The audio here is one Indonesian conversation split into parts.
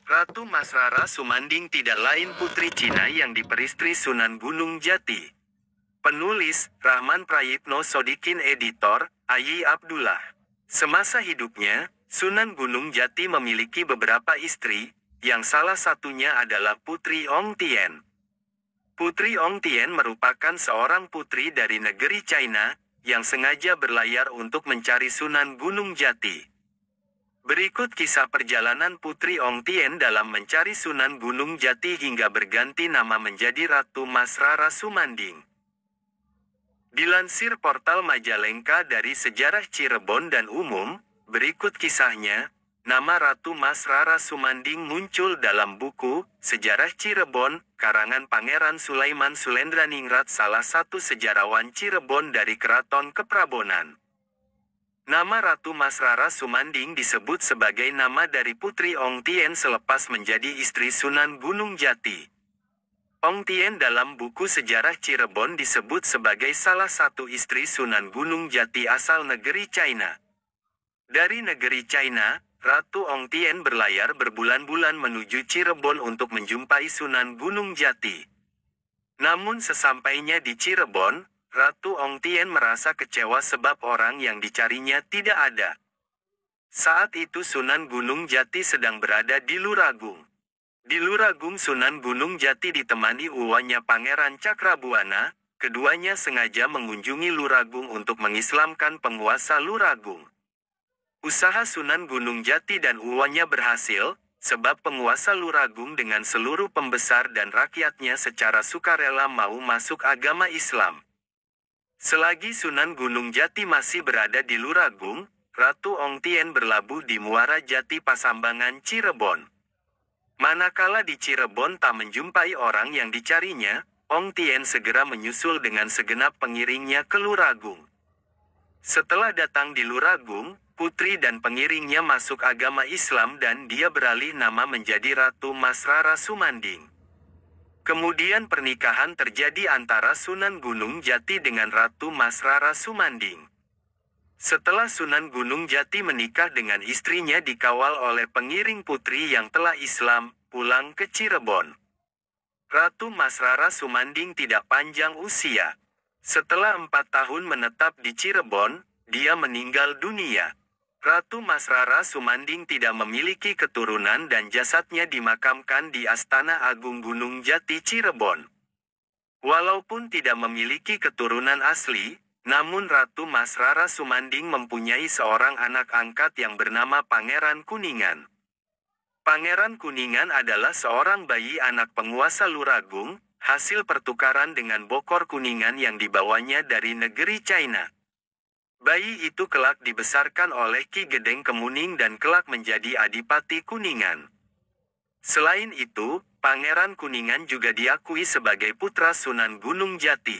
Ratu Masrara Sumanding tidak lain putri Cina yang diperistri Sunan Gunung Jati. Penulis, Rahman Prayitno Sodikin. Editor, Ayi Abdullah. Semasa hidupnya, Sunan Gunung Jati memiliki beberapa istri, yang salah satunya adalah Putri Ong Tien. Putri Ong Tien merupakan seorang putri dari negeri China, yang sengaja berlayar untuk mencari Sunan Gunung Jati. Berikut kisah perjalanan Putri Ong Tien dalam mencari Sunan Gunung Jati hingga berganti nama menjadi Ratu Masrara Sumanding. Dilansir portal Majalengka dari Sejarah Cirebon dan Umum, berikut kisahnya. Nama Ratu Masrara Sumanding muncul dalam buku Sejarah Cirebon, karangan Pangeran Sulaiman Sulendraningrat, salah satu sejarawan Cirebon dari Keraton Keprabonan. Nama Ratu Masrara Sumanding disebut sebagai nama dari Putri Ong Tien selepas menjadi istri Sunan Gunung Jati. Ong Tien dalam buku Sejarah Cirebon disebut sebagai salah satu istri Sunan Gunung Jati asal negeri China. Dari negeri China, Ratu Ong Tien berlayar berbulan-bulan menuju Cirebon untuk menjumpai Sunan Gunung Jati. Namun sesampainya di Cirebon, Ratu Ong Tien merasa kecewa sebab orang yang dicarinya tidak ada. Saat itu Sunan Gunung Jati sedang berada di Luragung. Di Luragung Sunan Gunung Jati ditemani uwannya Pangeran Cakrabuana, keduanya sengaja mengunjungi Luragung untuk mengislamkan penguasa Luragung. Usaha Sunan Gunung Jati dan uwannya berhasil, sebab penguasa Luragung dengan seluruh pembesar dan rakyatnya secara sukarela mau masuk agama Islam. Selagi Sunan Gunung Jati masih berada di Luragung, Ratu Ong Tien berlabuh di Muara Jati Pasambangan Cirebon. Manakala di Cirebon tak menjumpai orang yang dicarinya, Ong Tien segera menyusul dengan segenap pengiringnya ke Luragung. Setelah datang di Luragung, putri dan pengiringnya masuk agama Islam dan dia beralih nama menjadi Ratu Masrara Sumanding. Kemudian pernikahan terjadi antara Sunan Gunung Jati dengan Ratu Masrara Sumanding. Setelah Sunan Gunung Jati menikah dengan istrinya dikawal oleh pengiring putri yang telah Islam, pulang ke Cirebon. Ratu Masrara Sumanding tidak panjang usia. Setelah 4 tahun menetap di Cirebon, dia meninggal dunia. Ratu Masrara Sumanding tidak memiliki keturunan dan jasadnya dimakamkan di Astana Agung Gunung Jati Cirebon. Walaupun tidak memiliki keturunan asli, namun Ratu Masrara Sumanding mempunyai seorang anak angkat yang bernama Pangeran Kuningan. Pangeran Kuningan adalah seorang bayi anak penguasa Luragung, hasil pertukaran dengan Bokor Kuningan yang dibawanya dari negeri China. Bayi itu kelak dibesarkan oleh Ki Gedeng Kemuning dan kelak menjadi Adipati Kuningan. Selain itu, Pangeran Kuningan juga diakui sebagai putra Sunan Gunung Jati.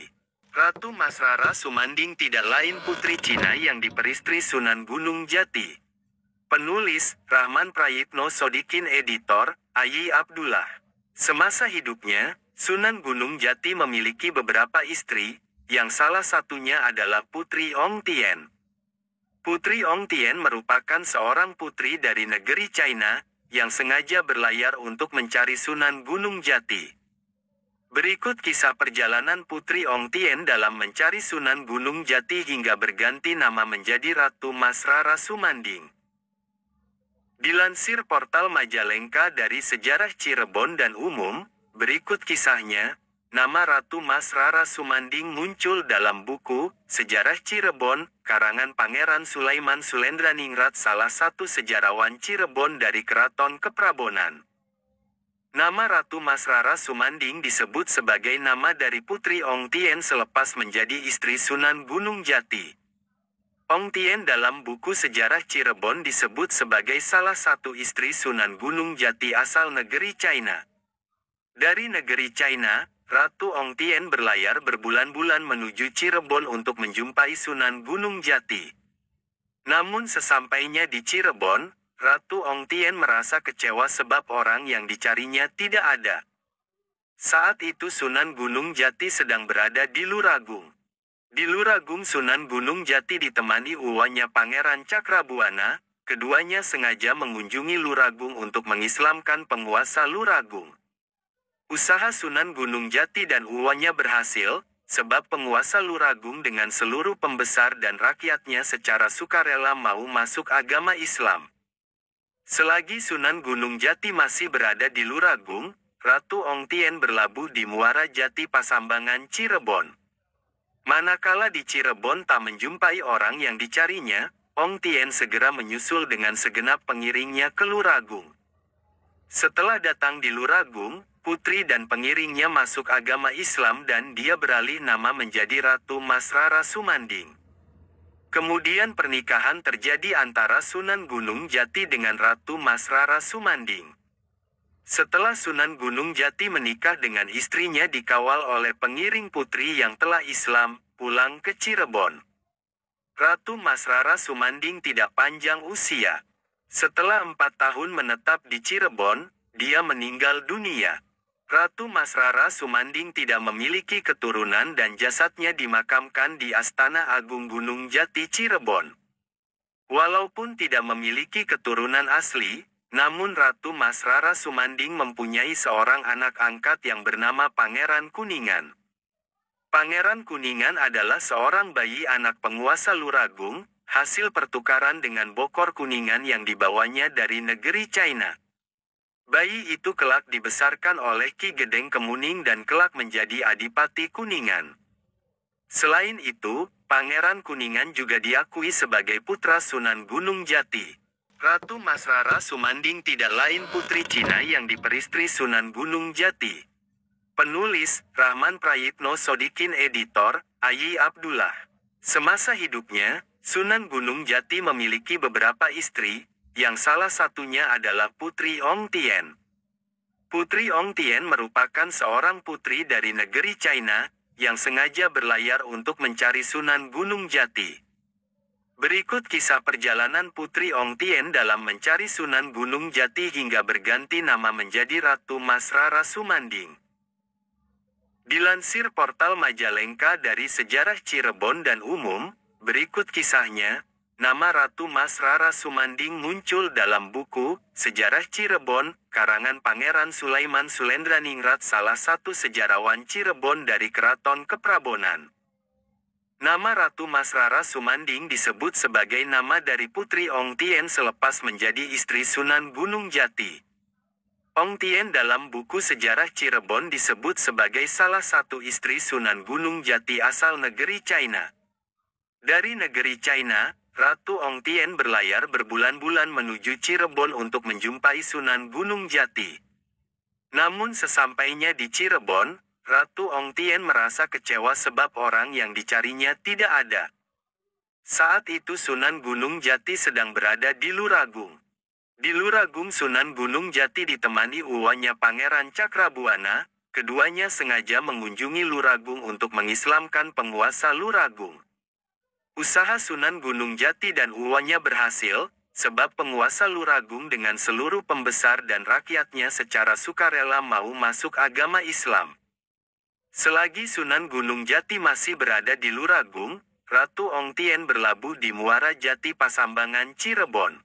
Ratu Masrara Sumanding tidak lain putri Cina yang diperistri Sunan Gunung Jati. Penulis, Rahman Prayitno Sodikin. Editor, Ayi Abdullah. Semasa hidupnya, Sunan Gunung Jati memiliki beberapa istri, yang salah satunya adalah Putri Ong Tien. Putri Ong Tien merupakan seorang putri dari negeri China, yang sengaja berlayar untuk mencari Sunan Gunung Jati. Berikut kisah perjalanan Putri Ong Tien dalam mencari Sunan Gunung Jati hingga berganti nama menjadi Ratu Masrara Sumanding. Dilansir portal Majalengka dari Sejarah Cirebon dan Umum, berikut kisahnya. Nama Ratu Masrara Sumanding muncul dalam buku Sejarah Cirebon, karangan Pangeran Sulaiman Sulendraningrat, salah satu sejarawan Cirebon dari Keraton Keprabonan. Nama Ratu Masrara Sumanding disebut sebagai nama dari Putri Ong Tien selepas menjadi istri Sunan Gunung Jati. Ong Tien dalam buku Sejarah Cirebon disebut sebagai salah satu istri Sunan Gunung Jati asal negeri China. Dari negeri China, Ratu Ong Tien berlayar berbulan-bulan menuju Cirebon untuk menjumpai Sunan Gunung Jati. Namun sesampainya di Cirebon, Ratu Ong Tien merasa kecewa sebab orang yang dicarinya tidak ada. Saat itu Sunan Gunung Jati sedang berada di Luragung. Di Luragung Sunan Gunung Jati ditemani uwannya Pangeran Cakrabuana, keduanya sengaja mengunjungi Luragung untuk mengislamkan penguasa Luragung. Usaha Sunan Gunung Jati dan uwannya berhasil, sebab penguasa Luragung dengan seluruh pembesar dan rakyatnya secara sukarela mau masuk agama Islam. Selagi Sunan Gunung Jati masih berada di Luragung, Ratu Ong Tien berlabuh di Muara Jati Pasambangan, Cirebon. Manakala di Cirebon tak menjumpai orang yang dicarinya, Ong Tien segera menyusul dengan segenap pengiringnya ke Luragung. Setelah datang di Luragung, putri dan pengiringnya masuk agama Islam dan dia beralih nama menjadi Ratu Mas Rara Sumanding. Kemudian pernikahan terjadi antara Sunan Gunung Jati dengan Ratu Mas Rara Sumanding. Setelah Sunan Gunung Jati menikah dengan istrinya dikawal oleh pengiring putri yang telah Islam, pulang ke Cirebon. Ratu Mas Rara Sumanding tidak panjang usia. Setelah 4 tahun menetap di Cirebon, dia meninggal dunia. Ratu Mas Rara Sumanding tidak memiliki keturunan dan jasadnya dimakamkan di Astana Agung Gunung Jati, Cirebon. Walaupun tidak memiliki keturunan asli, namun Ratu Mas Rara Sumanding mempunyai seorang anak angkat yang bernama Pangeran Kuningan. Pangeran Kuningan adalah seorang bayi anak penguasa Luragung, hasil pertukaran dengan Bokor Kuningan yang dibawanya dari negeri China. Bayi itu kelak dibesarkan oleh Ki Gedeng Kemuning dan kelak menjadi Adipati Kuningan. Selain itu, Pangeran Kuningan juga diakui sebagai putra Sunan Gunung Jati. Ratu Mas Rara Sumanding tidak lain putri Cina yang diperistri Sunan Gunung Jati. Penulis, Rahman Prayitno Sodikin, editor, Ayi Abdullah. Semasa hidupnya, Sunan Gunung Jati memiliki beberapa istri, yang salah satunya adalah Putri Ong Tien. Putri Ong Tien merupakan seorang putri dari negeri China, yang sengaja berlayar untuk mencari Sunan Gunung Jati. Berikut kisah perjalanan Putri Ong Tien dalam mencari Sunan Gunung Jati hingga berganti nama menjadi Ratu Mas Rara Sumanding. Dilansir portal Majalengka dari Sejarah Cirebon dan Umum, berikut kisahnya. Nama Ratu Mas Rara Sumanding muncul dalam buku Sejarah Cirebon, karangan Pangeran Sulaiman Sulendraningrat, salah satu sejarawan Cirebon dari Keraton Keprabonan. Nama Ratu Mas Rara Sumanding disebut sebagai nama dari Putri Ong Tien selepas menjadi istri Sunan Gunung Jati. Ong Tien dalam buku Sejarah Cirebon disebut sebagai salah satu istri Sunan Gunung Jati asal negeri China. Dari negeri China, Ratu Ong Tien berlayar berbulan-bulan menuju Cirebon untuk menjumpai Sunan Gunung Jati. Namun sesampainya di Cirebon, Ratu Ong Tien merasa kecewa sebab orang yang dicarinya tidak ada. Saat itu Sunan Gunung Jati sedang berada di Luragung. Di Luragung Sunan Gunung Jati ditemani uwannya Pangeran Cakrabuana, keduanya sengaja mengunjungi Luragung untuk mengislamkan penguasa Luragung. Usaha Sunan Gunung Jati dan uwannya berhasil, sebab penguasa Luragung dengan seluruh pembesar dan rakyatnya secara sukarela mau masuk agama Islam. Selagi Sunan Gunung Jati masih berada di Luragung, Ratu Ong Tien berlabuh di Muara Jati Pasambangan, Cirebon.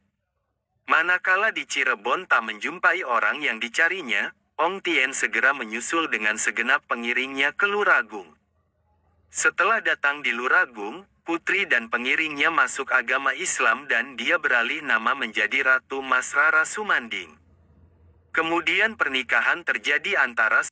Manakala di Cirebon tak menjumpai orang yang dicarinya, Ong Tien segera menyusul dengan segenap pengiringnya ke Luragung. Setelah datang di Luragung, putri dan pengiringnya masuk agama Islam dan dia beralih nama menjadi Ratu Mas Rara Sumanding. Kemudian pernikahan terjadi antara